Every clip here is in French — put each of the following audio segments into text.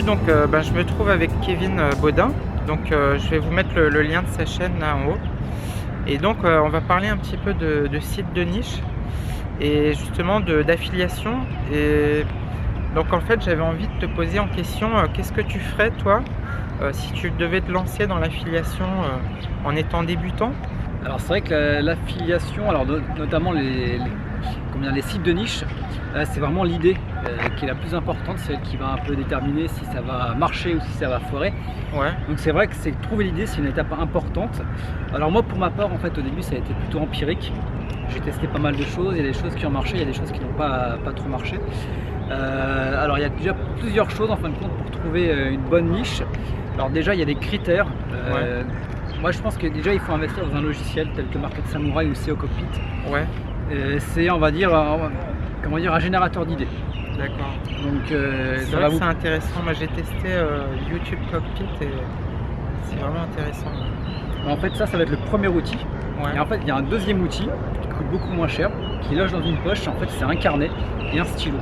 donc je me trouve avec Kevin Baudin. Donc je vais vous mettre le lien de sa chaîne là en haut. Et donc on va parler un petit peu de sites de niche et justement d'affiliation. Et donc en fait j'avais envie de te poser en question qu'est-ce que tu ferais toi si tu devais te lancer dans l'affiliation en étant débutant? Alors c'est vrai que l'affiliation, notamment les sites de niche, c'est vraiment l'idée qui est la plus importante, c'est elle qui va un peu déterminer si ça va marcher ou si ça va foirer. Ouais. Donc c'est vrai que trouver l'idée, c'est une étape importante. Alors moi pour ma part en fait au début ça a été plutôt empirique. J'ai testé pas mal de choses, il y a des choses qui ont marché, il y a des choses qui n'ont pas trop marché. Alors il y a déjà plusieurs choses en fin de compte pour trouver une bonne niche. Alors déjà il y a des critères. Moi je pense que déjà il faut investir dans un logiciel tel que Market Samurai ou SEO Cockpit. Ouais. C'est on va dire un générateur d'idées. D'accord. Donc c'est vrai que c'est intéressant. Moi j'ai testé YouTube Cockpit et c'est vraiment intéressant. En fait ça va être le premier outil. Ouais. Et en fait il y a un deuxième outil qui coûte beaucoup moins cher, qui loge dans une poche. En fait c'est un carnet et un stylo.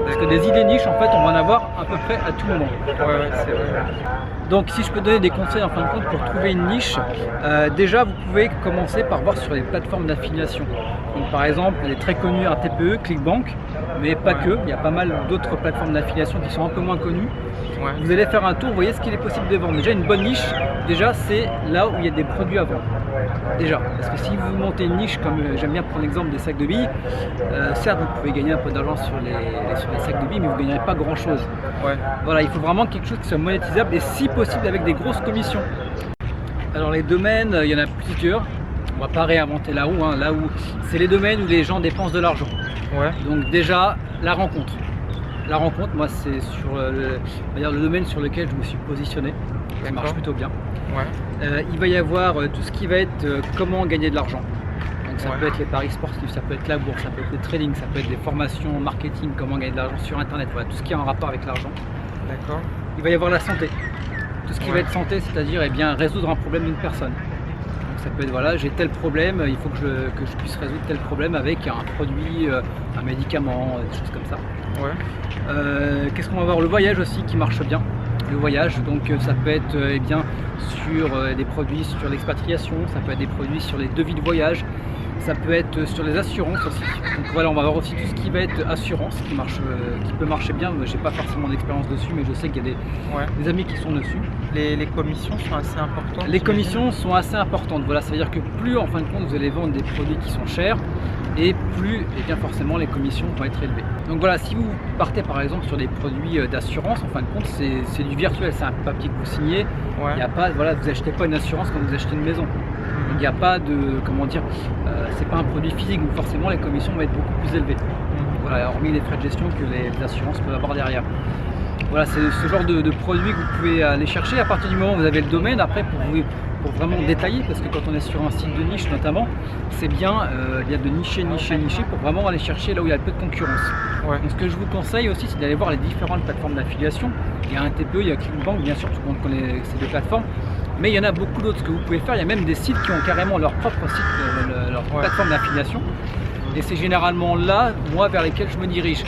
Parce que des idées niches en fait on va en avoir à peu près à tout moment. Ouais, c'est vrai. Donc si je peux donner des conseils en fin de compte pour trouver une niche, déjà vous pouvez commencer par voir sur les plateformes d'affiliation. Donc par exemple les très connus un TPE, ClickBank, mais pas que, il y a pas mal d'autres plateformes d'affiliation qui sont un peu moins connues. Ouais. Vous allez faire un tour, vous voyez ce qu'il est possible de vendre. Déjà une bonne niche, c'est là où il y a des produits à vendre. Déjà, parce que si vous montez une niche, comme j'aime bien prendre l'exemple des sacs de billes, certes vous pouvez gagner un peu d'argent sur les sacs de billes, mais vous ne gagnerez pas grand chose. Ouais. Voilà, il faut vraiment quelque chose qui soit monétisable et si possible avec des grosses commissions. Alors les domaines, il y en a plusieurs. On va pas réinventer la roue, là où c'est les domaines où les gens dépensent de l'argent. Ouais. Donc déjà la rencontre. La rencontre, moi c'est sur le domaine sur lequel je me suis positionné. Ça marche plutôt bien. Ouais. Il va y avoir tout ce qui va être comment gagner de l'argent. Donc ça peut être les paris sportifs, ça peut être la bourse, ça peut être le trading, ça peut être des formations marketing, comment gagner de l'argent sur internet, voilà, tout ce qui est en rapport avec l'argent. D'accord. Il va y avoir la santé. Tout ce qui va être santé, c'est-à-dire résoudre un problème d'une personne. Donc ça peut être j'ai tel problème, il faut que je puisse résoudre tel problème avec un produit, un médicament, des choses comme ça. Ouais. Qu'est-ce qu'on va avoir? Le voyage aussi qui marche bien. Le voyage, donc ça peut être sur des produits sur l'expatriation, ça peut être des produits sur les devis de voyage, ça peut être sur les assurances aussi. Donc voilà, on va avoir aussi tout ce qui va être assurance qui peut marcher bien. J'ai pas forcément d'expérience dessus, mais je sais qu'il y a des amis qui sont dessus. Les commissions sont assez importantes. Les commissions sont assez importantes. Voilà, ça veut dire que plus en fin de compte vous allez vendre des produits qui sont chers, et plus forcément les commissions vont être élevées. Donc voilà, si vous partez par exemple sur des produits d'assurance, en fin de compte c'est du virtuel, c'est un papier que vous signez. Il y a pas, vous n'achetez pas une assurance quand vous achetez une maison. Il n'y a pas de, c'est pas un produit physique, donc forcément les commissions vont être beaucoup plus élevées. Voilà, hormis les frais de gestion que les assurances peuvent avoir derrière. Voilà, c'est ce genre de produit que vous pouvez aller chercher à partir du moment où vous avez le domaine. Après pour vraiment détailler, parce que quand on est sur un site de niche notamment, c'est bien de nicher pour vraiment aller chercher là où il y a peu de concurrence. Ouais. Donc ce que je vous conseille aussi, c'est d'aller voir les différentes plateformes d'affiliation. Il y a un TPE, il y a ClickBank, bien sûr, tout le monde connaît ces deux plateformes, mais il y en a beaucoup d'autres. Ce que vous pouvez faire, il y a même des sites qui ont carrément leur propre site, leur plateforme d'affiliation, et c'est généralement là, moi, vers lesquels je me dirige.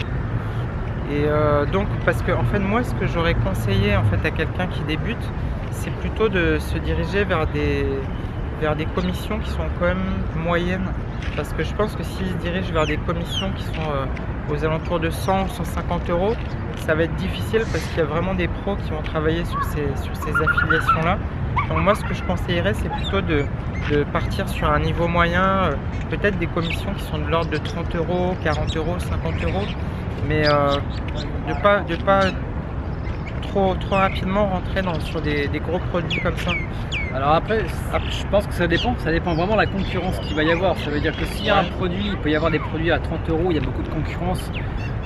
Et donc, parce que en fait, moi, ce que j'aurais conseillé à quelqu'un qui débute, c'est plutôt de se diriger vers des commissions qui sont quand même moyennes. Parce que je pense que s'il se dirige vers des commissions qui sont aux alentours de 100 ou 150 €, ça va être difficile parce qu'il y a vraiment des pros qui vont travailler sur ces affiliations-là. Donc moi, ce que je conseillerais, c'est plutôt de partir sur un niveau moyen, peut-être des commissions qui sont de l'ordre de 30 €, 40 €, 50 €, mais de pas trop rapidement rentrer sur des gros produits comme ça. Alors après, je pense que ça dépend vraiment de la concurrence qu'il va y avoir. Ça veut dire que s'il y a un produit, il peut y avoir des produits à 30 €, il y a beaucoup de concurrence.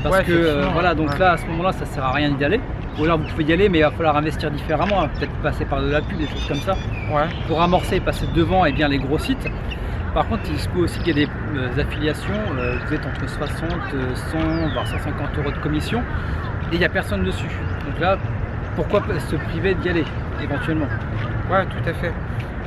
Parce que donc là à ce moment-là ça sert à rien d'y aller. Ou alors vous pouvez y aller, mais il va falloir investir différemment, peut-être passer par de la pub, des choses comme ça. Pour amorcer et passer devant les gros sites. Par contre, il se peut aussi qu'il y ait des affiliations, vous êtes entre 60, 100, voire 150 € de commission, et il n'y a personne dessus. Donc là, pourquoi se priver d'y aller, éventuellement? Ouais, tout à fait.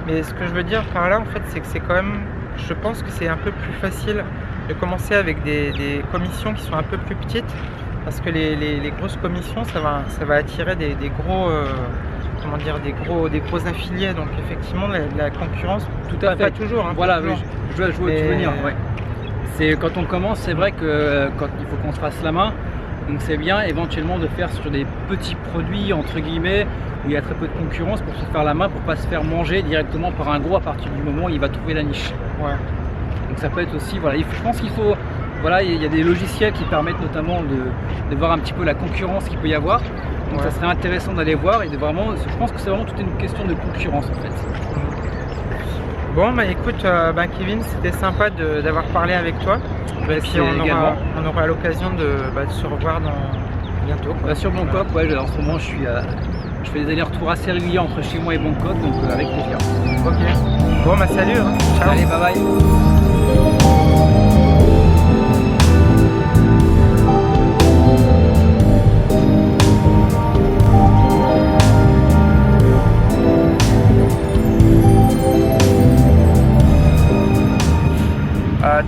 Mais ce que je veux dire par là, en fait, c'est que c'est quand même, je pense que c'est un peu plus facile de commencer avec des commissions qui sont un peu plus petites, parce que les grosses commissions, ça va attirer des gros, comment dire, des gros affiliés. Donc effectivement, la concurrence, Tout à fait. pas toujours. Hein, Voilà, pas toujours. je vois où tu veux venir. Ouais. C'est quand on commence, c'est vrai que quand il faut qu'on se fasse la main, donc c'est bien éventuellement de faire sur des petits produits entre guillemets où il y a très peu de concurrence pour se faire la main, pour pas se faire manger directement par un gros à partir du moment où il va trouver la niche. Ouais. Donc ça peut être aussi, voilà, je pense qu'il faut, voilà, il y a des logiciels qui permettent notamment de voir un petit peu la concurrence qu'il peut y avoir. Donc Ouais. ça serait intéressant d'aller voir et de vraiment, je pense que c'est vraiment toute une question de concurrence en fait. Bon, bah écoute, Kevin, c'était sympa d'avoir parlé avec toi. Bah, Et puis également. on aura l'occasion de se revoir bientôt. Quoi. Bah, sur Bangkok, ouais, en ce moment je fais des allers-retours assez réguliers entre chez moi et Bangkok, donc avec plaisir. Ok. Bon, bah salut. Hein. Ciao. Allez, bye bye.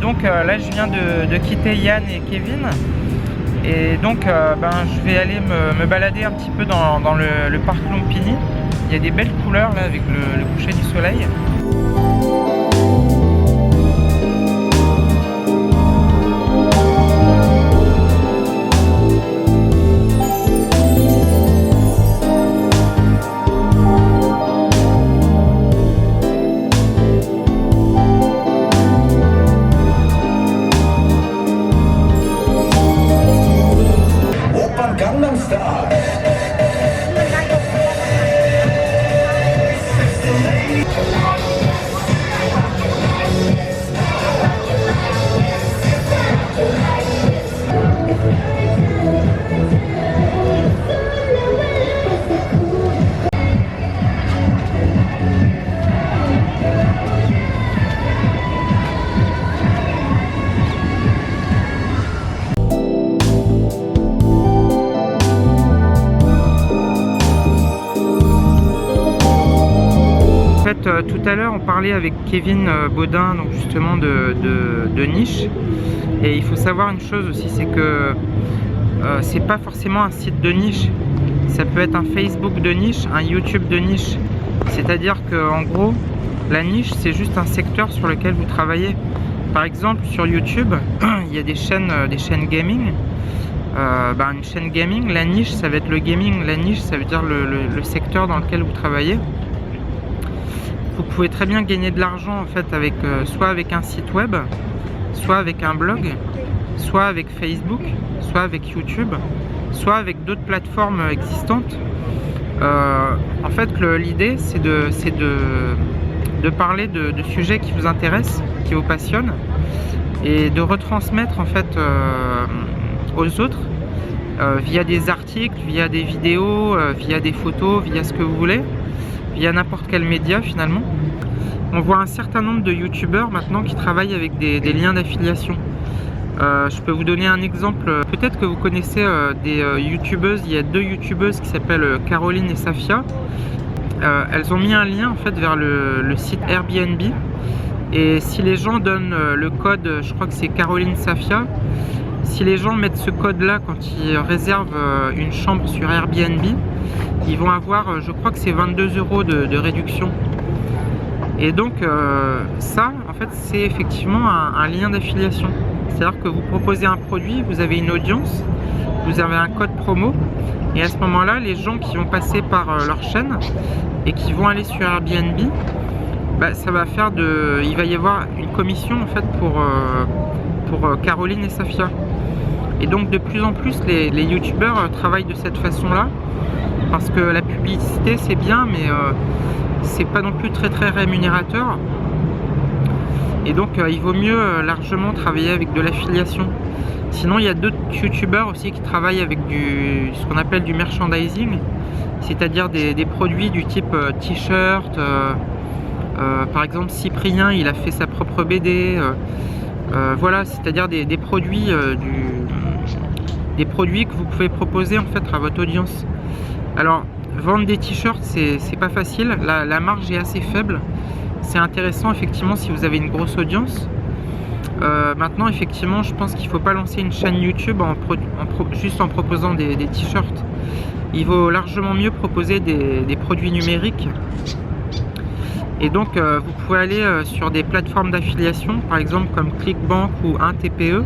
Donc là, je viens de quitter Yann et Kevin. Et donc, je vais aller me balader un petit peu dans le parc Lumpini. Il y a des belles couleurs là avec le coucher du soleil. Tout à l'heure, on parlait avec Kevin Baudin, donc justement de niche. Et il faut savoir une chose aussi, c'est que c'est pas forcément un site de niche. Ça peut être un Facebook de niche, un YouTube de niche. C'est-à-dire qu'en gros, la niche, c'est juste un secteur sur lequel vous travaillez. Par exemple, sur YouTube, il y a des chaînes gaming. Une chaîne gaming, la niche, ça va être le gaming. La niche, ça veut dire le secteur dans lequel vous travaillez. Vous pouvez très bien gagner de l'argent en fait avec soit avec un site web, soit avec un blog, soit avec Facebook, soit avec YouTube, soit avec d'autres plateformes existantes. En fait, l'idée c'est de parler de sujets qui vous intéressent, qui vous passionnent, et de retransmettre en fait aux autres via des articles, via des vidéos, via des photos, via ce que vous voulez. Via n'importe quel média finalement. On voit un certain nombre de youtubeurs maintenant qui travaillent avec des liens d'affiliation. Je peux vous donner un exemple. Peut-être que vous connaissez des youtubeuses. Il y a deux youtubeuses qui s'appellent Caroline et Safia. Elles ont mis un lien en fait vers le site Airbnb. Et si les gens donnent le code, je crois que c'est Caroline Safia, si les gens mettent ce code là quand ils réservent une chambre sur Airbnb, ils vont avoir, je crois que c'est 22 € de réduction. Et donc ça, en fait, c'est effectivement un lien d'affiliation. C'est-à-dire que vous proposez un produit, vous avez une audience, vous avez un code promo, et à ce moment-là, les gens qui vont passer par leur chaîne et qui vont aller sur Airbnb, ça va faire il va y avoir une commission en fait pour Caroline et Safia. Et donc de plus en plus, les youtubeurs travaillent de cette façon-là. Parce que la publicité c'est bien, mais c'est pas non plus très rémunérateur. Et donc il vaut mieux largement travailler avec de l'affiliation. Sinon il y a d'autres youtubeurs aussi qui travaillent avec ce qu'on appelle du merchandising, c'est-à-dire des produits du type t-shirt. Par exemple Cyprien, il a fait sa propre BD. Voilà, c'est-à-dire des produits que vous pouvez proposer en fait à votre audience. Alors, vendre des t-shirts, c'est pas facile, la marge est assez faible. C'est intéressant effectivement si vous avez une grosse audience. Maintenant, effectivement, je pense qu'il ne faut pas lancer une chaîne YouTube juste en proposant des t-shirts. Il vaut largement mieux proposer des produits numériques. Et donc, vous pouvez aller sur des plateformes d'affiliation, par exemple comme ClickBank ou 1TPE,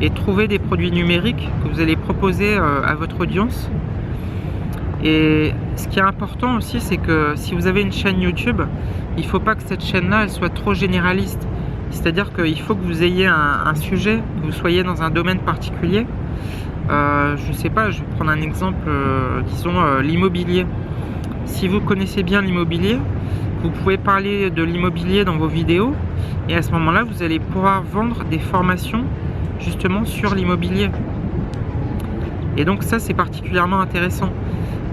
et trouver des produits numériques que vous allez proposer à votre audience. Et ce qui est important aussi, c'est que si vous avez une chaîne YouTube, il ne faut pas que cette chaîne-là elle soit trop généraliste. C'est-à-dire qu'il faut que vous ayez un sujet, que vous soyez dans un domaine particulier. Je ne sais pas, je vais prendre un exemple, disons l'immobilier. Si vous connaissez bien l'immobilier, vous pouvez parler de l'immobilier dans vos vidéos et à ce moment-là, vous allez pouvoir vendre des formations justement sur l'immobilier. Et donc ça, c'est particulièrement intéressant.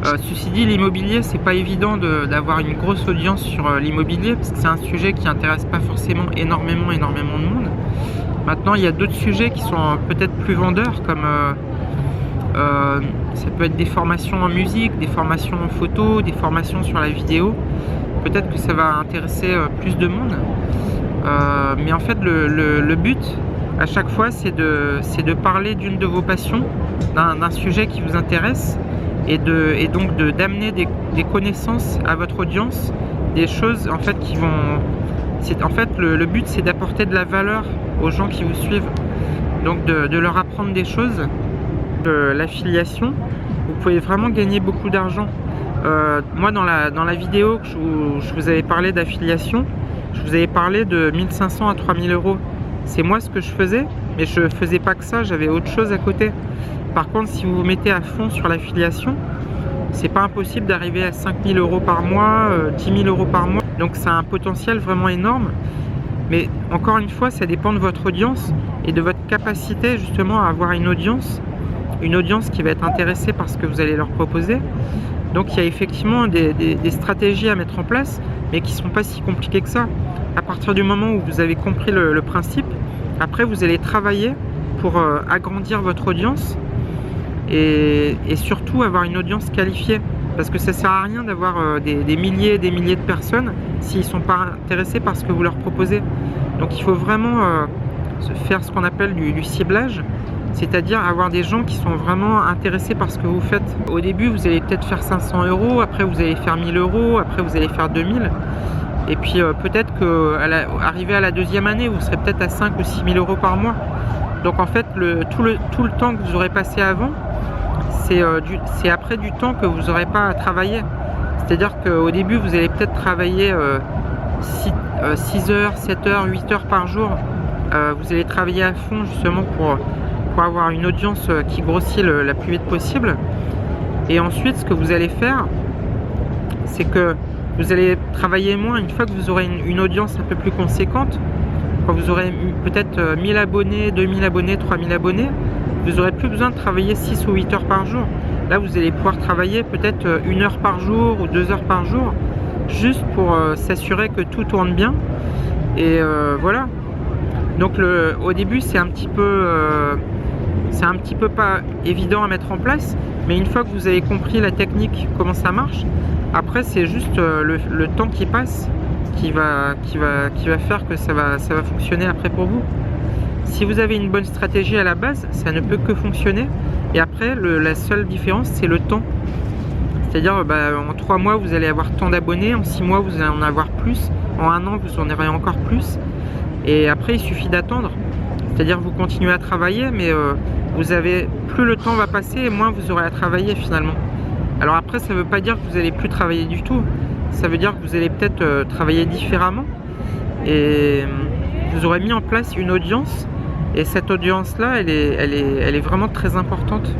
Ceci dit, l'immobilier, c'est pas évident d'avoir une grosse audience sur l'immobilier parce que c'est un sujet qui intéresse pas forcément énormément de monde. Maintenant, il y a d'autres sujets qui sont peut-être plus vendeurs comme ça peut être des formations en musique, des formations en photo, des formations sur la vidéo. Peut-être que ça va intéresser plus de monde. Mais en fait, le but à chaque fois, c'est de parler d'une de vos passions, d'un sujet qui vous intéresse et donc d'amener des connaissances à votre audience, des choses en fait qui vont... En fait, le but, c'est d'apporter de la valeur aux gens qui vous suivent. Donc de leur apprendre des choses. L'affiliation, vous pouvez vraiment gagner beaucoup d'argent. Moi, dans la vidéo où je vous avais parlé d'affiliation, je vous avais parlé de 1500 à 3000 euros. C'est moi ce que je faisais, mais je ne faisais pas que ça, j'avais autre chose à côté. Par contre, si vous vous mettez à fond sur l'affiliation, c'est pas impossible d'arriver à 5000 euros par mois, 10 000 euros par mois. Donc c'est un potentiel vraiment énorme. Mais encore une fois, ça dépend de votre audience et de votre capacité justement à avoir une audience qui va être intéressée par ce que vous allez leur proposer. Donc il y a effectivement des stratégies à mettre en place, mais qui ne sont pas si compliquées que ça. À partir du moment où vous avez compris le principe, après vous allez travailler pour agrandir votre audience et surtout avoir une audience qualifiée. Parce que ça ne sert à rien d'avoir des milliers et des milliers de personnes s'ils ne sont pas intéressés par ce que vous leur proposez. Donc il faut vraiment faire ce qu'on appelle du ciblage, c'est-à-dire avoir des gens qui sont vraiment intéressés par ce que vous faites. Au début, vous allez peut-être faire 500 euros, après vous allez faire 1000 euros, après vous allez faire 2000. Et puis peut-être qu'arrivé à la deuxième année, vous serez peut-être à 5 ou 6 000 euros par mois. Donc en fait, tout le temps que vous aurez passé avant, c'est après du temps que vous n'aurez pas à travailler. C'est-à-dire qu'au début, vous allez peut-être travailler 6 heures, 7 heures, 8 heures par jour. Vous allez travailler à fond justement pour avoir une audience qui grossit la plus vite possible. Et ensuite, ce que vous allez faire, c'est que vous allez travailler moins une fois que vous aurez une audience un peu plus conséquente. Quand vous aurez peut-être 1000 abonnés, 2000 abonnés, 3000 abonnés, vous n'aurez plus besoin de travailler 6 ou 8 heures par jour. Là, vous allez pouvoir travailler peut-être 1 heure par jour ou 2 heures par jour, juste pour s'assurer que tout tourne bien. Et voilà. Donc au début, c'est un petit peu pas évident à mettre en place, mais une fois que vous avez compris la technique, comment ça marche, après c'est juste le temps qui passe qui va faire que ça va fonctionner après pour vous. Si vous avez une bonne stratégie à la base, ça ne peut que fonctionner. Et après, la seule différence, c'est le temps. C'est-à-dire, en 3 mois, vous allez avoir tant d'abonnés. En 6 mois, vous allez en avoir plus. En 1 an, vous en aurez encore plus. Et après, il suffit d'attendre. C'est-à-dire, vous continuez à travailler, mais plus le temps va passer, et moins vous aurez à travailler finalement. Alors après, ça ne veut pas dire que vous n'allez plus travailler du tout. Ça veut dire que vous allez peut-être travailler différemment. Et vous aurez mis en place une audience. Et cette audience-là, elle est vraiment très importante.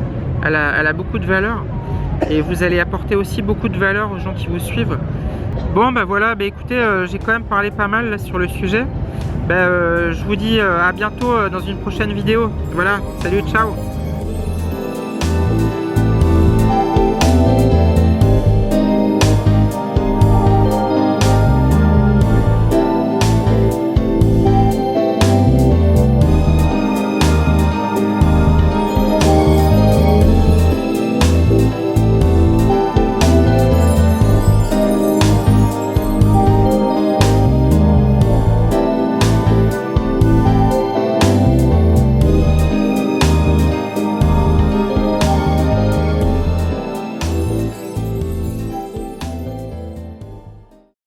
Elle a beaucoup de valeur. Et vous allez apporter aussi beaucoup de valeur aux gens qui vous suivent. Bon, voilà, écoutez, j'ai quand même parlé pas mal là, sur le sujet. Je vous dis à bientôt dans une prochaine vidéo. Voilà, salut, ciao!